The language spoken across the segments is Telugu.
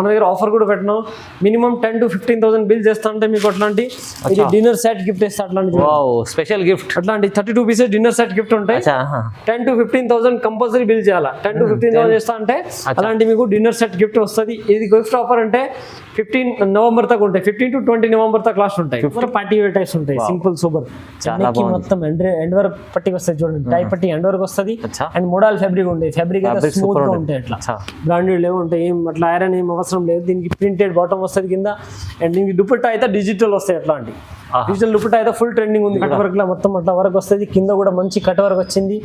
మన దగ్గర ఆఫర్ కూడా పెట్టినాం. మినిమం 10 to 15,000 బిల్ చేస్తా అంటే మీకు అట్లాంటి ఇది డిన్నర్ సెట్ గిఫ్ట్ ఇస్తా. అట్లాంటి స్పెషల్ గిఫ్ట్ అట్లాంటి 32 పీసెస్ డిన్నర్ సెట్ గిఫ్ట్ ఉంటాయి. 10 to 15,000 కంపల్సరీ బిల్ చేయాలా. 10 to 15,000 చేస్తా అంటే అలాంటి మీకు డిన్నర్ సెట్ గిఫ్ట్ వస్తుంది. ఇది గిఫ్ట్ ఆఫర్ అంటే 15 నవంబర్ దాకా ఉంటాయి. 15 to 20 నవంబర్ దాకా క్లాస్ ఉంటాయి. పార్టీ వేర్ టైప్స్ ఉంటాయి, సింపుల్ సూపర్. మొత్తం ఎండ్ వర్క్ పట్టికి వస్తుంది చూడండి, టై పట్టి ఎండ్ వర్క్ వస్తుంది. అండ్ మోడల్ ఫ్యాబ్రిక్ ఉంటాయి, ఫ్యాబ్రిక్ అయితే స్మూత్ గా ఉంటాయి. అట్లా బ్రాండెడ్ లేవు ఉంటాయి, ఏం అట్లా ఐరన్ ఏం అవసరం లేదు. దీనికి ప్రింటెడ్ బాటమ్ వస్తుంది కింద. అండ్ దీనికి దుపట్టా అయితే డిజిటల్ వస్తాయి. అట్లాంటి డిజిటల్ దుపట్టా అయితే ఫుల్ ట్రెండింగ్ ఉంది. కట్ వర్క్ లా మొత్తం అట్లా వర్క్ వస్తుంది. కింద కూడా మంచి కట్ వర్క్ వచ్చింది.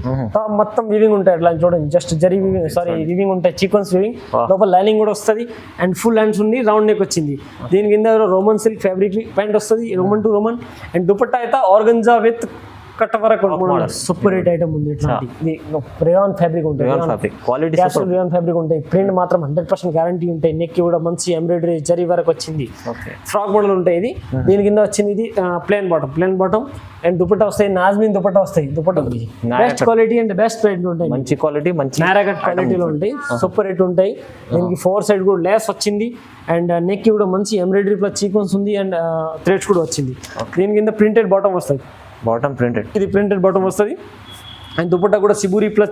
మొత్తం వివింగ్ ఉంటాయి. అట్లా చూడండి, just zari weaving, sari weaving ఉంటాయి, సీక్వెన్స్ వివింగ్. లోపల లైనింగ్ కూడా వస్తుంది. అండ్ ఫుల్ హ్యాండ్స్ ఉంది, రౌండ్ నెక్ వచ్చింది. దీని కింద రోమన్ సిల్క్ ఫ్యాబ్రిక్ ప్యాంట్ వస్తుంది, Roman to Roman. And dupatta అయితే organza with cut work super hit item ఉంది. రేయాన్ ఫ్యాబ్రిక్ ఉంటాయి, రేయాన్ ఫ్యాబ్రిక్ ఉంటాయి. ప్రింట్ మాత్రం 100% గ్యారంటీ ఉంటాయి. నెక్ కూడా మంచి ఎంబ్రాయిడరీ జరీ వర్క్ వచ్చింది. ఫ్రాక్ మోడల్ ఉంటాయి. ఇది దీని కింద వచ్చింది ఇది ప్లేన్ బాటమ్. అండ్ దుపట్టా వస్తాయి, నాజ్మిన్ దుపట్టా వస్తాయి. Dupatta best quality and best rate ఉంటాయి, మంచి క్వాలిటీ, మంచి నారాకట్ క్వాలిటీలో ఉంటాయి. సూపర్ హిట్ ఉంటాయి. దీనికి 4 సైడ్ కూడా లేస్ వచ్చింది. అండ్ నెక్ కూడా మంచి ఎంబ్రాయిడరీ ప్లస్ సీక్వెన్స్ ఉంది. అండ్ థ్రెడ్స్ కూడా వచ్చింది. దీని కింద ప్రింటెడ్ బాటమ్ వస్తుంది. బాటమ్ ప్రింటెడ్, ఇది ప్రింటెడ్ బాటమ్ వస్తుంది. అండ్ దుపట్టా కూడా shibori plus.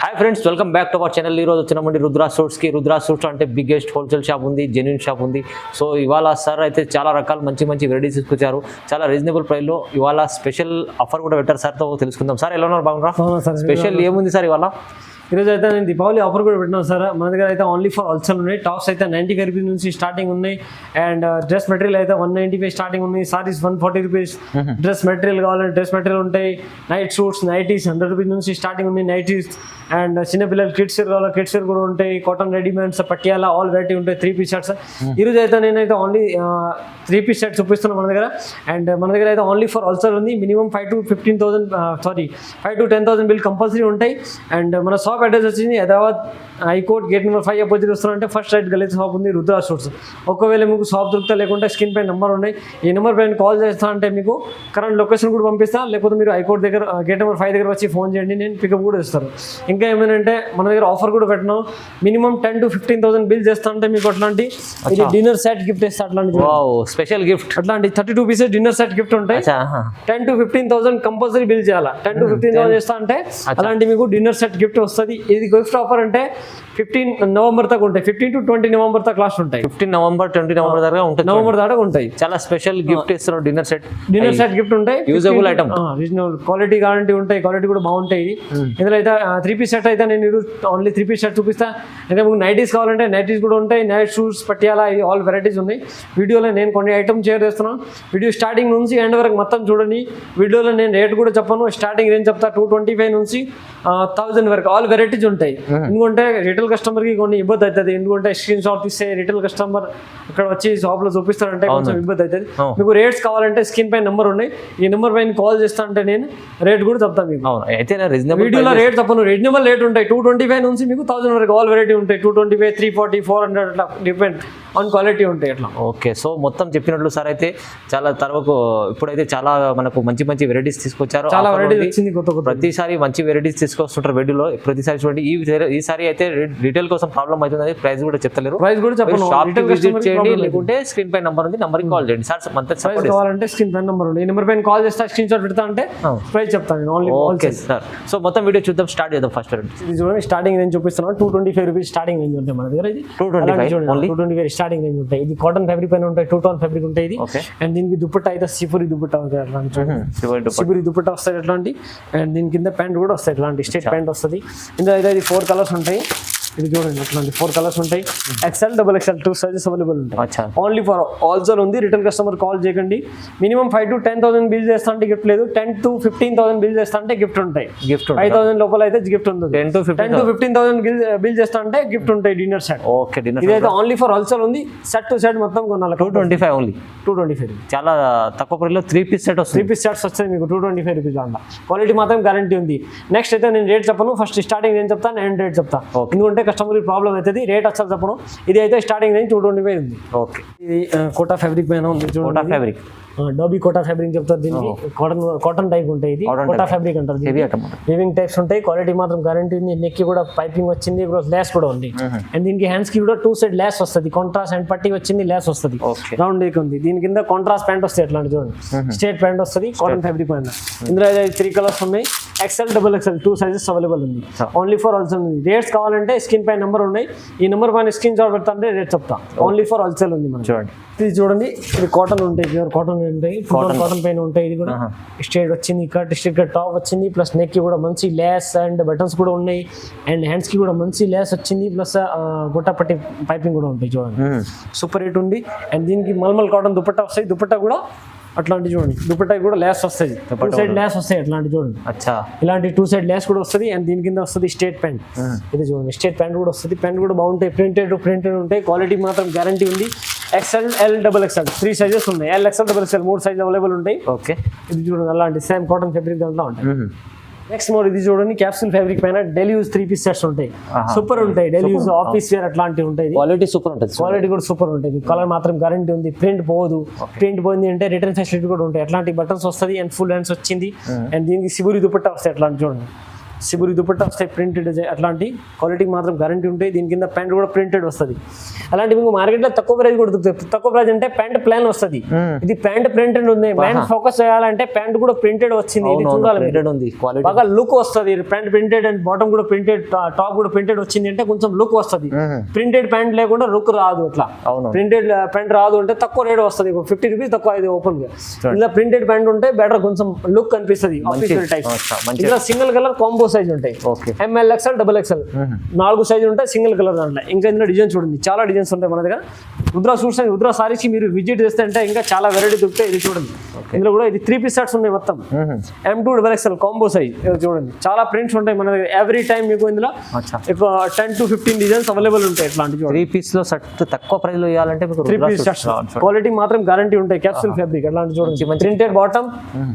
Hi friends, welcome back to our channel. ఈ రోజు వచ్చినామండి రుద్రా సూట్స్కి. రుద్రా సూట్స్ అంటే బిగ్గెస్ట్ హోల్సేల్ షాప్ ఉంది, జెన్యూన్ షాప్ ఉంది. సో ఇవాళ సార్ అయితే చాలా రకాల మంచి వెరైటీస్ తీసుకొచ్చారు, చాలా రీజనబుల్ ప్రైస్లో. ఇవాళ స్పెషల్ ఆఫర్ కూడా పెట్టారు. సార్తో తెలుసుకుందాం. సార్ ఎలా ఉన్నారు? బాగున్నారా? స్పెషల్ ఏముంది సార్ ఇవాళ? ఈరోజు అయితే నేను దీపావళి ఆఫర్ కూడా పెట్టినాను సార్. మన దగ్గర అయితే ఓన్లీ ఫర్ హోల్సేల్ ఉన్నాయి. టాప్స్ అయితే 95 రూపీస్ నుంచి స్టార్టింగ్ ఉన్నాయి. అండ్ డ్రెస్ మెటీరియల్ అయితే 195 స్టార్టింగ్ ఉన్నాయి. సారీస్ 140 రూపీస్. డ్రెస్ మెటీరియల్ కావాలంటే డ్రెస్ మెటీరియల్ ఉంటాయి. నైట్ సూట్స్, నైటీస్ 100 రూపీస్ నుంచి స్టార్టింగ్ ఉన్నాయి నైటీస్. అండ్ చిన్నపిల్లలు కిడ్స్ వేర్ కావాలి, కిడ్స్ వేర్ కూడా ఉంటాయి. Cotton readymades, Patiala all variety ఉంటాయి. 3 పీస్ షర్ట్స్. ఈరోజు అయితే నేనైతే ఓన్లీ 3 పీస్ షర్ట్స్ చూపిస్తున్నాను మన దగ్గర. అండ్ మన దగ్గర అయితే ఓన్లీ ఫర్ హోల్సేల్ ఉంది. మినిమం 5 to 10,000 బిల్ కంపల్సరీ ఉంటాయి. అండ్ మన షాప్ అడ్రస్ వచ్చింది Hyderabad high court gate number 5 opposite వస్తున్నారంటే ఫస్ట్ రైట్ గలీజ్ షాప్ ఉంది, రుద్రా సూట్స్. ఒకవేళ మీకు షాప్ దొరుకుతా లేకుంటే స్క్రీన్ పైన నెంబర్ ఉన్నాయి. ఈ నెంబర్ పైన కాల్ చేస్తా అంటే మీకు కరెంట్ లొకేషన్ కూడా పంపిస్తా. లేకపోతే మీరు హైకోర్ట్ దగ్గర గేట్ నెంబర్ 5 దగ్గర వచ్చి ఫోన్ చేయండి, నేను పికప్ కూడా ఇస్తాను. ఇంకా ఏమైనా మన దగ్గర ఆఫర్ కూడా పెట్టినాం. మినిమం 10 to 15,000 బిల్ చేస్తా అంటే మీకు అట్లాంటి ఇది డిన్నర్ సెట్ గిఫ్ట్ ఇస్తా. అట్లాంటి స్పెషల్ గిఫ్ట్ అట్లాంటి 32 పీసెస్ డిన్నర్ సెట్ గిఫ్ట్ ఉంటాయి. 10 to 15,000 కంపల్సరీ బిల్ చేయాలా. 10 to 15,000 చేస్తా అంటే అలాంటి మీకు డిన్నర్ సెట్ గిఫ్ట్ వస్తుంది. ఇది గిఫ్ట్ ఆఫర్ అంటే 15 నవంబర్ దాకా ఉంటాయి. 15 to 20 నవంబర్ దాకా క్లాస్ ఉంటాయి. 15 నవంబర్ 20 నవంబర్ దాకా ఉంటాయి. నవంబర్ దాకా ఉంటాయి. చాలా స్పెషల్ గిఫ్ట్ ఇస్తున్నారు. డిన్నర్ సెట్ గిఫ్ట్ ఉంటాయి. Usable item, reasonable quality guarantee ఉంటాయి. క్వాలిటీ కూడా బాగుంటాయి. ఇందులో అయితే 3 పీస్ సెట్ అయితే నేను ఓన్లీ 3 పీస్ సెట్ చూపిస్తా. అయితే మీకు నైటీస్ కావాలంటే నైటీస్ కూడా ఉంటాయి. Night shoots, Patiala all varieties ఉన్నాయి. వీడియోలో నేను కొన్ని ఐటమ్ షేర్ చేస్తున్నాను. వీడియో స్టార్టింగ్ నుంచి ఎండ్ వరకు మొత్తం చూడండి. వీడియోలో నేను రేట్ కూడా చెప్పాను. స్టార్టింగ్ రేంజ్ చెప్తా 225 నుంచి 1000 వరకు ఆల్ వెరైటీస్ ఉంటాయి. ఎందుకంటే రిటైల్ కస్టమర్కి కొన్ని ఇబ్బంది అవుతుంది. ఎందుకంటే స్క్రీన్ షాట్ తీస్తే రిటైల్ కస్టమర్ ఇక్కడ వచ్చి షాప్లో చూపిస్తారంటే కొంచెం ఇబ్బంది అవుతుంది. మీకు రేట్స్ కావాలంటే స్క్రీన్ పైన నెంబర్ ఉన్నాయి. ఈ నెంబర్ పైన కాల్ చేస్తా అంటే నేను రేట్ కూడా చెప్తాను మీకు. అయితే వీడియోలో రేట్ చెప్పను, రీజనబుల్ రేట్ ఉంటాయి. 225 నుంచి మీకు 1000 వరకు ఆల్ వెరైటీ ఉంటాయి. 225, 340, 400 అట్లా డిపెండ్ ఆన్ క్వాలిటీ ఉంటాయి అట్లా. ఓకే, సో మొత్తం చెప్పినట్లు సార్ అయితే చాలా తర్వాత ఇప్పుడైతే చాలా మనకు మంచి వెరైటీస్ తీసుకొచ్చారు. చాలా వెరైటీస్ వచ్చింది కొత్త. ప్రతిసారి మంచి వెరైటీస్ తీసుకొస్తుంటారు వీడియోలో. ప్రతిసారి చూడండి. ఈసారి అయితే రిటైల్ కోసం ప్రాబ్లం అవుతుంది. ప్రైస్ కూడా చెప్తలేరు. ప్రైస్ కూడా చెప్పను. షాప్ విజిట్ చేయండి, లేకుంటే స్క్రీన్ పైన నెంబర్ ఉంది, నెంబర్ కి కాల్ చేయండి. సార్ ప్రైస్ కావాలంటే స్క్రీన్ పైన నెంబర్ ఉంది. ఈ నెంబర్ పైన కాల్ చేస్తా, స్క్రీన్ షాట్ పెడతా అంటే ప్రైస్ చెప్తాను. ఓకే సార్, సో మొత్తం వీడియో చూద్దాం, స్టార్ట్ చేద్దాం. ఫస్ట్ ఇది చూడండి, స్టార్టింగ్ రేంజ్ చూపిస్తున్నాను. 225 రూపీస్ స్టార్టింగ్ రేంజ్ ఉంటాయి మన దగ్గర. ఇది 225 స్టార్టింగ్ రేంజ్ ఉంటాయి. ఇది కాటన్ ఫ్యాబ్రిక్ పైన ఉంటాయి. 2 టోన్ ఫ్యాబ్రిక్ ఉంటాయి. ఇది అండ్ దీనికి దుపట్టా అయితే సిఫురి దుపట్టా ఉంటాయి. అట్లాంటి సిఫురి దుపట్టా వస్తాయి అట్లాంటి. అండ్ దీని కింద ప్యాంట్ కూడా వస్తాయి. ఇట్లాంటి స్ట్రేట్ ప్యాంట్ వస్తుంది. ఇందులో అయితే 4 కలర్స్ ఉంటాయి. ఇది చూడండి, అట్లాంటి 4 కలర్స్ ఉంటాయి. XL, XXL 2 సైజెస్ అవైలబుల్ ఉంటాయి. ఓన్లీ ఫర్ హోల్సేల్ ఉంది. రిటైల్ కస్టమర్ కాల్ చేయకండి. మినిమం 5 to 10,000 బిల్ చేస్తా అంటే గిఫ్ట్ లేదు. 10 to 15,000 బిల్ చేస్తా అంటే గిఫ్ట్ ఉంటాయి. 5,000 లోపల అయితే గిఫ్ట్ ఉంటుంది. 10 to 15,000 బిల్ చేస్తా అంటే గిఫ్ట్ ఉంటాయి. Dinner set. ఓకే, డిన్నర్ ఇదైతే ఓన్లీ ఫర్ హోల్సేల్ ఉంది. సెట్ టు సెట్ మొత్తం కొనాలి. 225 ఓన్లీ. 225 చాలా తక్కువ ప్రైస్లో 3 పీస్ సెట్ వస్తుంది. 3 పీస్ సెట్స్ వస్తాయి మీకు 225 రూపీస్ దాంట్లో. క్వాలిటీ మాత్రం గ్యారంటీ ఉంది. నెక్స్ట్ అయితే నేను రేట్ చెప్పను. ఫస్ట్ స్టార్టింగ్ నేను చెప్తాను, నేను రేట్ చెప్తాను. ఎందుకంటే కస్టమర్ ప్రాబ్లం అవుతుంది, రేట్ అసలు చెప్పను. ఇది అయితే స్టార్టింగ్ రేంజ్ 225 ఉంది. ఓకే, ఇది కోటా ఫ్యాబ్రిక్ పైన ఉంది Kota fabric, dobby Kota fabric చెప్తారు దీనికి. కాటన్ టైప్ ఉంటాయి, ఇది కోటా ఫ్యాబ్రిక్ అంటారు. వీవింగ్ టైప్స్ ఉంటాయి, క్వాలిటీ మాత్రం గ్యారంటీ ఉంది. నెక్ కి కూడా పైపింగ్ వచ్చింది, లేస్ కూడా ఉంది. అండ్ దీనికి హ్యాండ్స్ కి కూడా 2 సైడ్ లేస్ వస్తుంది, కాంట్రాస్ట్ అండ్ పట్టి వచ్చింది, లేస్ వస్తుంది, రౌండ్ నెక్ ఉంది. దీని కింద కాంట్రాస్ట్ ప్యాంట్ వస్తాయి, అట్లాంటి చూడండి స్ట్రేట్ ప్యాంట్ వస్తుంది కాటన్ ఫ్యాబ్రిక్ పైన. ఇందులో 3 కలర్స్ ఉన్నాయి, XL, XXL 2 సైజెస్ అవైలబుల్ ఉంది. ఓన్లీ ఫర్ హోల్సేల్ ఉంది. రేట్స్ కావాలంటే స్క్రీన్ పై నెంబర్ ఉన్నాయి, ఈ నెంబర్ పైన స్క్రీన్ షాట్ పెడతా అంటే రేట్ చెప్తా. ఓన్లీ ఫర్ హోల్సేల్ ఉంది మనం. చూడండి, ఇది చూడండి, ఇది కాటన్ ఉంటాయి, ప్యూర్ కాటన్ ఉంటాయి, కాటన్ పైన ఉంటాయి. ఇది కూడా స్ట్రేట్ వచ్చింది, స్ట్రేట్ టాప్ వచ్చింది, ప్లస్ నెక్ కి కూడా మంచి లేస్ అండ్ బటన్స్ కూడా ఉన్నాయి, అండ్ హ్యాండ్స్ కి కూడా మంచి లేస్ వచ్చింది, ప్లస్ గుట్టపట్టి పైపింగ్ కూడా ఉంటాయి. చూడండి సూపర్ రేట్ ఉంది. అండ్ దీనికి మల్మల్ కాటన్ దుపట్టా వస్తాయి, దుపట్టా కూడా అట్లాంటి చూడండి, దుపట్టా కూడా లేస్ వస్తాయి, 2 సైడ్ లేస్ వస్తాయి అట్లాంటి చూడండి. ఇలాంటి 2 సైడ్ లేస్ కూడా వస్తుంది. అండ్ దీని కింద వస్తుంది స్ట్రేట్ ప్యాంట్, ఇది చూడండి స్ట్రేట్ ప్యాంట్ కూడా వస్తుంది. ప్యాంట్ కూడా బాగుంటాయి, ప్రింటెడ్ ఉంటాయి, క్వాలిటీ మాత్రం గ్యారంటీ ఉంది. XL, L, XXL 3 సైజెస్ ఉన్నాయి, L, XL, XXL 3 size available ఉంటాయి. ఓకే, ఇది చూడండి అలాంటి సేమ్ కాటన్ ఫ్యాబ్రిక్ దాంట్లో ఉంటాయి. నెక్స్ట్ మోడల్ ఇది చూడండి, క్యాప్సూల్ ఫ్యాబ్రిక్ పైన డైలీ యూజ్ 3 పీస్ సెట్స్ ఉంటాయి, సూపర్ ఉంటాయి. డైలీ యూజ్ ఆఫీస్ వేర్ అట్లాంటివి ఉంటాయి, క్వాలిటీ సూపర్ ఉంటుంది, క్వాలిటీ కూడా సూపర్ ఉంటుంది. కలర్ మాత్రం గ్యారంటీ ఉంది, ప్రింట్ పోదు. ప్రింట్ పోయింది అంటే రిటర్న్ ఫెసిలిటీ కూడా ఉంటాయి. అట్లాంటి బటన్స్ వస్తుంది అండ్ ఫుల్ హ్యాండ్స్ వచ్చింది. అండ్ దీనికి సిబురి దుపట్టా వస్తాయి, అట్లాంటి చూడండి సిబురి దుపట్టా వస్తాయి, ప్రింటెడ్ అట్లాంటి క్వాలిటీ మాత్రం గ్యారంటీ ఉంటాయి. దీని కింద ప్యాంట్ కూడా ప్రింటెడ్ వస్తుంది. అలాంటి మీకు మార్కెట్లో తక్కువ ప్రైస్ కూడా దొరుకుతుంది. తక్కువ ప్రైస్ అంటే ప్యాంట్ ప్లాన్ వస్తుంది, ఇది ప్యాంట్ ప్రింటెడ్ ఉంది. ప్యాంట్ ఫోకస్ చేయాలంటే ప్యాంట్ కూడా ప్రింటెడ్ వచ్చింది, ఇది చూడాలి, బాగా లుక్ వస్తుంది. ప్యాంట్ ప్రింటెడ్ అండ్ బాటమ్ కూడా ప్రింటెడ్, టాప్ కూడా ప్రింటెడ్ వచ్చింది అంటే కొంచెం లుక్ వస్తుంది. ప్రింటెడ్ ప్యాంట్ లేకుండా లుక్ రాదు. అట్లా ప్రింటెడ్ ప్యాంట్ రాదు అంటే తక్కువ రేట్ వస్తుంది, 50 రూపీస్ తక్కువ. ఇది ఓపెన్ గా ఇలా ప్రింటెడ్ ప్యాంట్ ఉంటే బెటర్, కొంచెం లుక్ కనిపిస్తుంది ఆఫీషియల్ టైప్. ఇలా సింగిల్ కలర్ కాంబో సైజ్ ఉంటాయి, ML, XL, XXL 4 సైజులు ఉంటాయి సింగిల్ కలర్ దాంట్లో. ఇంకా ఇందులో డిజైన్ చూడండి, చాలా డిజైన్స్ ఉంటాయి మన దగ్గర. రుద్రా సూట్స్ అండ్ రుద్రా సారీస్ మీరు విజిట్ చేస్తే అంటే ఇంకా చాలా వెరైటీ దొరుకుతాయి. ఇది చూడండి, ఇందులో కూడా ఇది 3 పీస్ సెట్స్ ఉన్నాయి మొత్తం, M2, XXL కాంబో సైజ్. చూడండి చాలా ప్రింట్స్ ఉంటాయి మన దగ్గర. ఎవ్రీ టైం మీకు ఇందులో 10 to 15 డిజైన్స్ అవైలబుల్ ఉంటాయి. ఇట్లాంటి 3 పీస్ లో సెట్ తక్కువ ప్రైస్ లో ఇవ్వాలంటే 3 పీస్ సెట్స్ క్వాలిటీ మాత్రం గ్యారంటీ ఉంటాయి. క్యాప్సూల్ ఫ్యాబ్రిక్ అట్లాంటి చూడండి, printed bottom,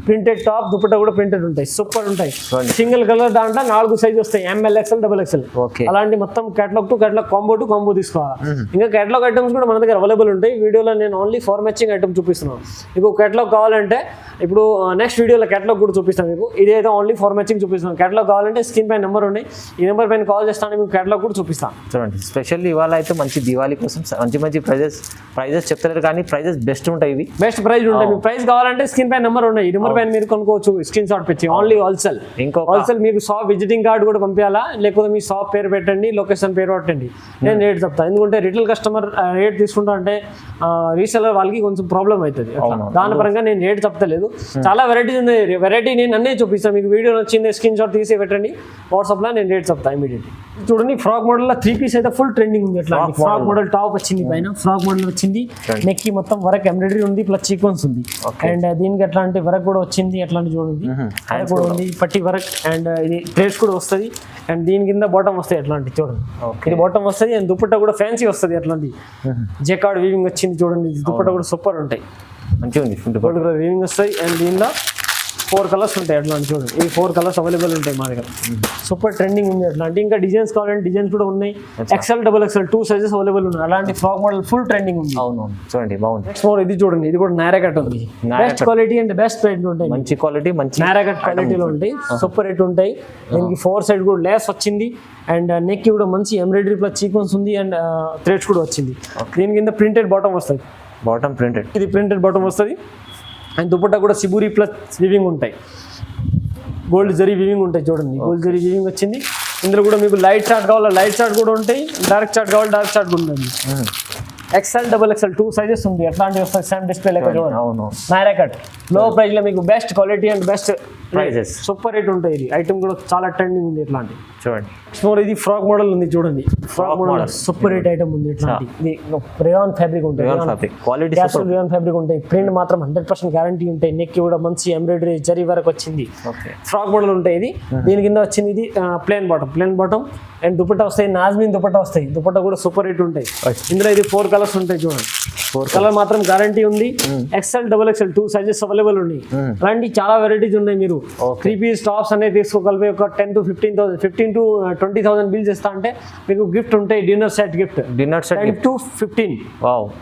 printed top, dupatta కూడా ప్రింటెడ్ ఉంటాయి, సూపర్ ఉంటాయి. సింగిల్ కలర్ దాంట్లో 4 సైజ్ వస్తాయి, ML, XL, XXL. అలాంటి మొత్తం catalogue to catalogue, combo to combo తీసుకోవాలి. ఇంకా కేటలాగ్ ఐటమ్స్ కూడా మన దగ్గర అవైలబుల్ ఉంటాయి. వీడియోలో నేను ఓన్లీ ఫార్ మ్యాచింగ్ ఐటమ్ చూపిస్తున్నాను. మీకు కేటలాగ్ కావాలంటే ఇప్పుడు నెక్స్ట్ వీడియోలో కేటలాగ్ కూడా చూపిస్తాను మీకు. ఇది అయితే ఓన్లీ ఫార్ మ్యాచింగ్ చూపిస్తున్నాను. కేటలాగ్ కావాలంటే స్క్రీన్ పైన నెంబర్ ఉన్నాయి, ఈ నెంబర్ పైన కాల్ చేస్తాను, మీకు కేటలాగ్ కూడా చూపిస్తాను. చూడండి స్పెషల్లీ ఇవాళ అయితే మంచి దివాళీ కోసం మంచి ప్రైజెస్ చెప్తలేరు కానీ ప్రైజెస్ బెస్ట్ ఉంటాయి, ఇవి బెస్ట్ ప్రైస్ ఉంటాయి. మీకు ప్రైస్ కావాలంటే స్క్రీన్ పైన నెంబర్ ఉన్నాయి, ఈ నెంబర్ పైన మీరు కొనుక్కోవచ్చు, స్క్రీన్ షాట్ పెట్టి. Only wholesale. ఇంకో హోల్సేల్ మీకు షాప్ విజిటింగ్ కార్డు కూడా పంపించాలా, లేకపోతే మీ షాప్ పేరు పెట్టండి, లొకేషన్ పేరు పెట్టండి, నేను రేట్ చెప్తాను. ఎందుకంటే రిటైల్ కస్టమర్ రేట్ తీసుకుంటా అంటే రీసెలర్ వాళ్ళకి కొంచెం ప్రాబ్లం అవుతుంది. దాని పరంగా నేను రేట్ చెప్తలేదు. చాలా వెరైటీస్ ఉన్నాయి, వెరైటీ నేను అన్నీ చూపిస్తాను. మీకు వీడియో నచ్చింది స్క్రీన్ షాట్ తీసి పెట్టండి, వాట్సాప్లో నేను రేట్ చెప్తాను ఇమీడియట్లీ. చూడండి ఫ్రాక్ మోడల్ లో 3 పీస్ అయితే ఫుల్ ట్రెండింగ్ ఉంది. అట్లా ఫ్రాక్ మోడల్ టాప్ వచ్చింది, పైన ఫ్రాక్ మోడల్ వచ్చింది, నెక్ కి మొత్తం వర్క్ ఎంబ్రాయిడరీ ఉంది, ప్లస్ సీక్వెన్స్ ఉంది. అండ్ దీనికి అట్లాంటి వర్క్ కూడా వచ్చింది, అట్లాంటి చూడండి వర్క్ కూడా ఉంది, పట్టి వర్క్. అండ్ ఇది ప్లేట్స్ కూడా వస్తుంది. అండ్ దీని కింద బాటమ్ వస్తాయి, అట్లాంటి చూడండి ఇది బాటమ్ వస్తుంది. అండ్ దుపట్టా కూడా ఫ్యాన్సీ వస్తుంది, అట్లాంటి జెకార్డ్ వీవింగ్ వచ్చింది చూడండి. దుపట్టా కూడా సూపర్ ఉంటాయి, మంచిగా ఉంది, వీవింగ్ వస్తాయి. అండ్ దీనిలో 4 కలర్స్ ఉంటాయి, అట్లాంటి చూడండి. ఈ 4 కలర్స్ అవైలబుల్ ఉంటాయి మా దగ్గర. సూపర్ ట్రెండింగ్ ఉంది అట్లాంటి. ఇంకా డిజైన్స్ కావాలంటే డిజైన్స్ కూడా ఉన్నాయి, XL, XXL 2 సైజెస్ అవైలబుల్ ఉన్నాయి. అలాంటి ఫ్రాక్ మోడల్ ఫుల్ ట్రెండింగ్ ఉంది. అవును చూడండి బాగుంది. నెక్స్ట్ మోడల్ ఇది చూడండి, ఇది కూడా నారా కట్ ఉంది, best quality and best price ఉంటాయి, మంచి క్వాలిటీ, మంచి నారా కట్ క్వాలిటీలో ఉంటాయి, సూపర్ రేట్ ఉంటాయి. దీనికి 4 సైడ్ కూడా లేస్ వచ్చింది. అండ్ నెక్ కూడా మంచి ఎంబ్రాయిడరీ ప్లస్ సీక్వెన్స్ ఉంది. అండ్ థ్రెడ్స్ కూడా వచ్చింది. దీని కింద ప్రింటెడ్ బాటమ్ వస్తుంది, బాటమ్ ప్రింటెడ్, ఇది ప్రింటెడ్ బాటమ్ వస్తుంది. అండ్ దుపట్టా కూడా సిబూరి ప్లస్ వివింగ్ ఉంటాయి, గోల్డ్ జరీ వివింగ్ ఉంటాయి. చూడండి గోల్డ్ జరీ వివింగ్ వచ్చింది. ఇందులో కూడా మీకు లైట్ చార్ట్ కావాలా, లైట్ చార్ట్ కూడా ఉంటాయి, డార్క్ చార్ట్ కావాలి, డార్క్ చార్ట్ కూడా ఉంటుంది. XL, XXL 2 సైజెస్ ఉంది, అట్లాంటివి వస్తాయి. సేమ్ డిస్ప్లే లెక్క చూడండి. అవును నారా కట్ లో ప్రైస్ లో మీకు best quality and best prices, super rate ఉంటాయి. ఇది ఐటమ్ కూడా చాలా ట్రెండింగ్ ఉంది. ఇట్లాంటి చూడండి ఇది ఫ్రాక్ మోడల్ ఉంది, చూడండి frock model super rate item ఉంది. ఇట్లాంటి ఇది రేయాన్ ఫ్యాబ్రిక్ ఉంటాయి, రేయాన్ ఫ్యాబ్రిక్ ఉంటాయి. ప్రింట్ మాత్రం 100% గ్యారంటీ ఉంటాయి. నెక్ కూడా మంచి ఎంబ్రాయిడరీ జరీ వరకు వచ్చింది, ఫ్రాక్ మోడల్ ఉంటాయి. ఇది దీని కింద వచ్చింది ఇది ప్లేన్ బాటమ్. అండ్ దుపట్టా వస్తాయి, నాజ్మిన్ దుపట్టా వస్తాయి. దుపట్టా కూడా సూపర్ రేట్ ఉంటాయి. ఇందులో ఇది 4 కలర్స్ ఉంటాయి చూడండి. కలర్ మాత్రం గ్యారంటీ ఉంది. XL XXL 2 సైజెస్ అవైలబుల్ ఉన్నాయి. అలాంటి చాలా వెరైటీస్ ఉన్నాయి. మీరు 3 పీస్ టాప్స్ అనేది తీసుకోగలిపి ఒక 10 to 15,000 15 to 20,000 బిల్ చేస్తా అంటే మీకు గిఫ్ట్ ఉంటాయి. Dinner set gift 10 to 15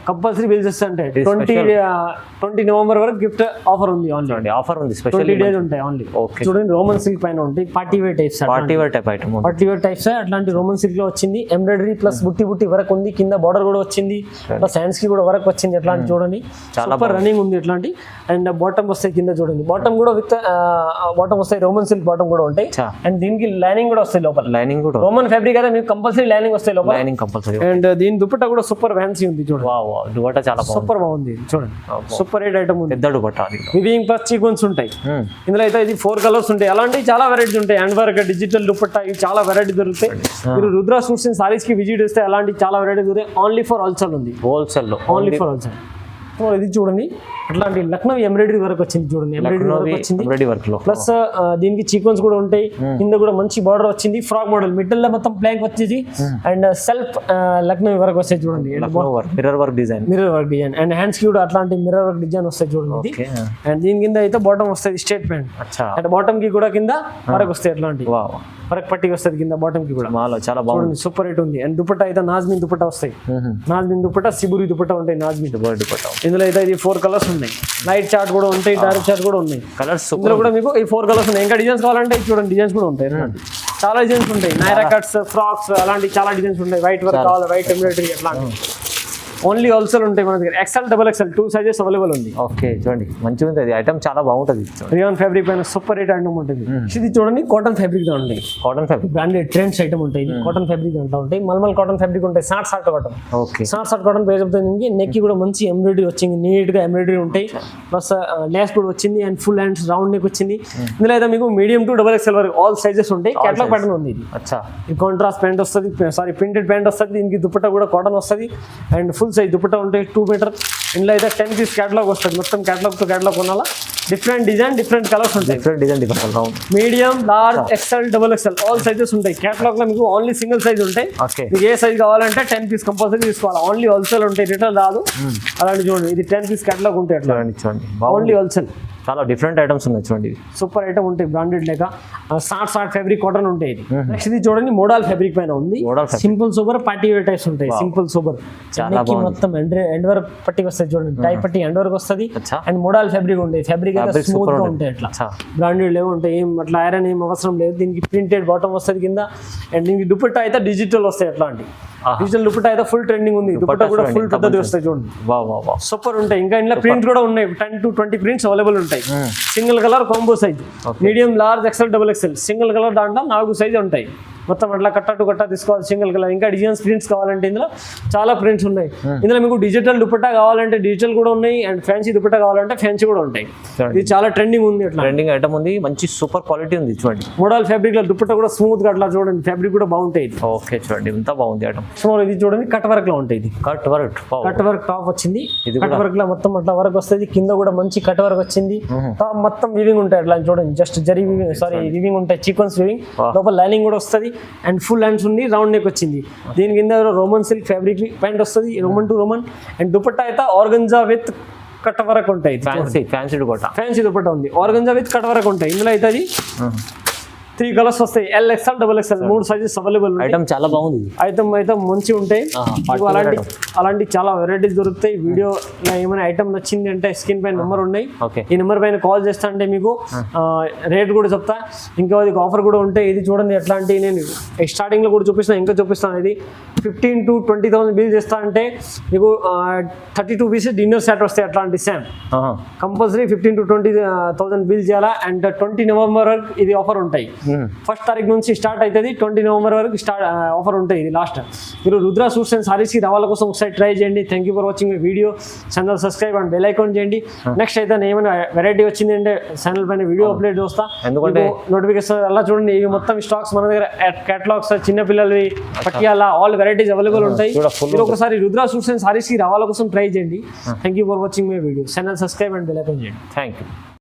compulsory bill చేస్తా అంటే 20 నవంబర్ వరకు గిఫ్ట్ ఆఫర్ ఉంది. ఆఫర్ ఉంది. స్పెషల్ 20 డేస్ ఉంటాయి ఓన్లీ. చూడండి రోమన్ సిల్క్ పైన ఉంటాయి. పార్టీ వేర్ టైప్స్ అట్లాంటి రోమన్ సిల్క్ లో వచ్చింది. ఎంబ్రాయిడరీ ప్లస్ బుట్టి వరకు ఉంది. కింద బార్డర్ కూడా వచ్చింది. ప్లస్ హ్యాండ్స్ కి కూడా వర్క్ వచ్చింది. ఎట్లాంటి చూడండి సూపర్ రన్నింగ్ ఉంది. ఎట్లాంటి అండ్ బాటమ్ వస్తాయి. కింద చూడండి బాటమ్ కూడా విత్ బాటమ్ వస్తాయి. రోమన్ సిల్క్ బాటమ్ కూడా ఉంటాయి. అండ్ దీనికి లైనింగ్ కూడా వస్తాయి లోపల. లైనింగ్ కూడా రోమన్ ఫ్యాబ్రిక్ అయితే మీకు కంపల్సరీ లైనింగ్ వస్తాయి లోపల. Lining compulsory. అండ్ దీని దుపట్టా కూడా సూపర్ ఫ్యాన్సీ ఉంది. చూడండి దుపట్టా చాలా సూపర్ బాగుంది. చూడండి సూపర్ రేట్ ఐటమ్ ఉంది. పెద్ద దుపట్టా వివింగ్ ప్లస్ సీక్వెన్స్ ఉంటాయి. ఇందులో అయితే ఇది 4 కలర్స్ ఉంటాయి. అలాంటి చాలా వెరైటీస్ ఉంటాయి. హ్యాండ్ వర్క్ డిజిటల్ దుపట్టా ఇవి చాలా వెరైటీ దొరుకుతాయి. మీరు రుద్ర సూట్స్ అండ్ సారీస్ కి విజిట్ చేస్తే అలాంటి చాలా వెరైటీ దొరుకుతాయి. ఓన్లీ ఫర్ హోల్సేల్ ఉంది. హోల్సేల్ లో ఓన్లీ ఫర్ హోల్సేల్. ఇది చూడండి అట్లాంటి లక్నో ఎంబ్రాయిడరీ వర్క్ వచ్చింది. చూడండి ఎంబ్రాయిడరీ వర్క్ వచ్చింది. ప్లస్ దీనికి సీక్వెన్స్ కూడా ఉంటాయి. కింద కూడా మంచి బార్డర్ వచ్చింది. ఫ్రాక్ మోడల్ మిడిల్ లో మొత్తం ప్లాంక్ వచ్చేసి అండ్ సెల్ఫ్ లక్నో వర్క్ వస్తాయి. చూడండి mirror work design and hands కి కూడా అట్లాంటి మిర్రర్ వర్క్ డిజైన్ వస్తాయి. చూడండి అండ్ దీని కింద అయితే బాటమ్ వస్తుంది స్ట్రేట్ ప్యాంట్. అండ్ బాటమ్ కి కూడా కింద వర్క్ వస్తాయి. అట్లాంటి వర్క్ పట్టి వస్తుంది కింద బాటమ్ కి కూడా. చాలా బాగుంది. సూపర్ రేట్ ఉంది. అండ్ దుపట్టా అయితే నాజ్మిన్ దుపట్టా వస్తాయి. నాజ్మిన్ దుపట్టా సిబురి దుపట్టా ఉంటాయి. నాజ్మిన్ దుపట్టా ఇందులో అయితే ఇది 4 కలర్స్ ఉన్నాయి. లైట్ చార్ట్ కూడా ఉంటాయి. డార్క్ చార్ట్ కూడా ఉన్నాయి. కలర్స్ ఇందులో కూడా మీకు ఈ 4 కలర్స్ ఉన్నాయి. ఇంకా డిజైన్స్ కావాలంటే చూడండి డిజైన్స్ కూడా ఉంటాయి. చాలా డిజైన్స్ ఉంటాయి. నైరా కట్స్ ఫ్రాక్స్ అలాంటి చాలా డిజైన్స్ ఉంటాయి. వైట్ వర్క్ కావాలి వైట్ ఎంబ్రాయిడరీ అట్లాంటి ఓన్లీ హోల్సేల్ ఉంటాయి మన దగ్గర. XL XXL 2 సైజెస్ అవైలబుల్ ఉంది. ఓకే చూడండి మంచిగా ఉంటుంది. ఐటమ్ చాలా బాగుంటుంది. రియాన్ ఫ్యాబ్రిక్ పైన సూపర్ రేట్ ఐటమ్ ఉంటుంది. ఇది చూడండి కాటన్ ఫ్యాబ్రిక్ దా ఉంటాయి. Cotton fabric branded trends item ఉంటాయి. కాటన్ ఫ్యాబ్రిక్ అంటా ఉంటాయి. మల్మల్ కాటన్ ఫ్యాబ్రిక్ ఉంటాయి. సాట్ కాటన్. ఓకే సాట్ కాటన్ పేజ్ అవుతుంది. నెక్ కూడా మంచి ఎంబ్రాయిడరీ వచ్చింది. నీట్ గా ఎంబ్రాయిడరీ ఉంటాయి. ప్లస్ లేస్ కూడా వచ్చింది. And full hands round neck వచ్చింది. ఇందులో అయితే మీకు మీడియం టు XXL వరకు ఆల్ సైజెస్ ఉంటాయి. కేటలాగ్ ప్యాటర్న్ ఉంది. ఇది ఈ కాంట్రాస్ట్ ప్యాంట్ వస్తుంది. సారీ ప్రింటెడ్ ప్యాంట్ వస్తుంది. దీనికి దుపట్టా కూడా కాటన్ వస్తుంది. అండ్ ఫుల్ సైజ్ దుపట్టా ఉంటాయి 2 మీటర్. ఇందులో అయితే 10 పీస్ కేటలాగ్ వస్తుంది. మొత్తం కేటలాగ్ తో కేటలాగ్ కొనాలా. డిఫరెంట్ డిజైన్ డిఫరెంట్ కలర్స్ ఉంటాయి. Medium large XL XXL all sizes ఉంటాయి. కేటలాగ్ లో మీకు ఓన్లీ సింగిల్ సైజ్ ఉంటాయి. మీకు ఏ సైజ్ కావాలంటే 10 పీస్ కంపల్సరీ తీసుకోవాలి. ఓన్లీ హోల్సేల్ ఉంటాయి. రిటైల్ రాదు. అలాంటి చూడండి ఇది 10 పీస్ కేటలాగ్ ఉంటాయి. అట్లా చూడండి ఓన్లీ హోల్సేల్. చాలా డిఫరెంట్ ఐటమ్స్ ఉన్నాయి. చూడండి సూపర్ ఐటమ్ ఉంటాయి. బ్రాండెడ్ లేక సాట్ ఫ్యాబ్రిక్ కాటన్ ఉంటాయి. ఇది నెక్స్ట్ ఇది చూడండి మోడల్ ఫ్యాబ్రిక్ పైన ఉంది. Simple super party wear types ఉంటాయి. సింపుల్ సూపర్ మొత్తం ఎండ్ వర్క్ పట్టి వస్తుంది. చూడండి టై పట్టి ఎండ్ వర్క్ వస్తుంది. అండ్ మోడల్ ఫ్యాబ్రిక్ ఉంటాయి. ఫ్యాబ్రిక్ అయితే స్మూత్ గా ఉంటాయి. అట్లా బ్రాండెడ్ లేవు ఉంటాయి. ఏం అట్లా ఐరన్ ఏం అవసరం లేదు. దీనికి ప్రింటెడ్ బాటమ్ వస్తుంది కింద. అండ్ దీనికి దుపట్టా అయితే డిజిటల్ వస్తాయి. అట్లాంటి డిజిటల్ దుపట్టా అయితే ఫుల్ ట్రెండింగ్ ఉంది. దుపట్టా కూడా ఫుల్ పెద్దది వస్తాయి. చూడండి సూపర్ ఉంటాయి. ఇంకా ఇంట్లో ప్రింట్స్ కూడా ఉన్నాయి. 10 to 20 ప్రింట్స్ అవైలబుల్ ఉంటాయి. Single colour combo size medium large XL XXL single colour దాంట్లో 4 సైజ్ ఉంటాయి. మొత్తం అట్లా కట్ట తీసుకోవాలి సింగిల్ కలర్. ఇంకా డిజైన్స్ ప్రింట్స్ కావాలంటే ఇందులో చాలా ప్రింట్స్ ఉన్నాయి. ఇందులో మీకు డిజిటల్ దుపట్టా కావాలంటే డిజిటల్ కూడా ఉన్నాయి. అండ్ ఫ్యాన్సీ దుపట్టా కావాలంటే ఫ్యాన్సీ కూడా ఉంటాయి. ఇది చాలా ట్రెండింగ్ ఉంది. అట్లా ట్రెండింగ్ ఐటమ్ ఉంది. మంచి సూపర్ క్వాలిటీ ఉంది. చూడండి మోడల్ ఫ్యాబ్రిక్ లో దుపట్టా కూడా స్మూత్ గా అట్లా చూడండి. ఫ్యాబ్రిక్ కూడా బాగుంటాయి. ఓకే చూడండి ఎంత బాగుంది ఐటమ్. ఇది చూడండి కట్ వర్క్ లో ఉంటాయి. ఇది కట్ వర్క్ టాప్ వచ్చింది. కట్ వర్క్ లో మొత్తం అట్లా వర్క్ వస్తుంది. కింద కూడా మంచి కట్ వర్క్ వచ్చింది. టాప్ మొత్తం వివింగ్ ఉంటాయి. అట్లా చూడండి జస్ట్ జరీ వివింగ్ వివింగ్ ఉంటాయి. సీక్వెన్స్ వివింగ్ లోపల లైనింగ్ కూడా వస్తుంది. అండ్ ఫుల్ హ్యాండ్స్ ఉంది. రౌండ్ నెక్ వచ్చింది. దీని కింద రోమన్ సిల్క్ ఫ్యాబ్రిక్ ప్యాంట్ వస్తుంది. Roman to Roman. And dupatta అయితే ఆర్గంజా విత్ కట్ వరకు ఉంటాయి. ఫ్యాన్సీ దుపట్టా ఉంది. ఆర్గంజా విత్ కట్ వరకు ఉంటాయి. ఇందులో అయితే అది 3 కలర్స్ వస్తాయి. LXL XXL 3 sizes available. Item చాలా బాగుంది. ఐటమ్ అయితే మంచి ఉంటాయి. అలాంటి చాలా వెరైటీస్ దొరుకుతాయి. వీడియో ఏమైనా ఐటమ్ నచ్చింది అంటే స్క్రీన్ పైన నెంబర్ ఉన్నాయి. ఈ నెంబర్ పైన కాల్ చేస్తా అంటే మీకు రేట్ కూడా చెప్తా. ఇంకా ఆఫర్ కూడా ఉంటాయి. ఇది చూడండి ఎట్లాంటి నేను స్టార్టింగ్ లో కూడా చూపిస్తాను. ఇంకా చూపిస్తాను. ఇది 15 to 20,000 బిల్ చేస్తా అంటే మీకు 32 పీసెస్ డిన్నర్ సెట్ వస్తాయి. అట్లాంటి సేమ్ కంపల్సరీ 15 to 20,000 బిల్ చేయాలా. అండ్ 20 నవంబర్ వరకు ఇది ఆఫర్ ఉంటాయి. 1st తారీఖు నుంచి స్టార్ట్ అవుతుంది. 20 నవంబర్ వరకు ఆఫర్ ఉంటాయి. ఇది లాస్ట్. మీరు రుద్ర సూట్స్ అండ్ సారీస్ కి రావాల కోసం ఒకసారి ట్రై చేయండి. Thank you for watching my video. Channel subscribe and bell icon చేయండి. నెక్స్ట్ అయితే ఏమైనా వెరైటీ వచ్చింది అంటే ఛానల్ పైన వీడియో అప్లోడ్ చేస్తా. ఎందుకంటే నోటిఫికేషన్ అలా చూడండి. ఇవి మొత్తం స్టాక్స్ మన దగ్గర కేటలాగ్స్ చిన్నపిల్లలవి పట్టియాల ఆల్ వెరైటీస్ అవైలబుల్ ఉంటాయి. మీరు ఒకసారి రుద్ర సూట్స్ అండ్ సారీస్ కి రావాల కోసం ట్రై చేయండి. Thank you for watching my video. Channel subscribe and bell icon చేయండి. Thank you.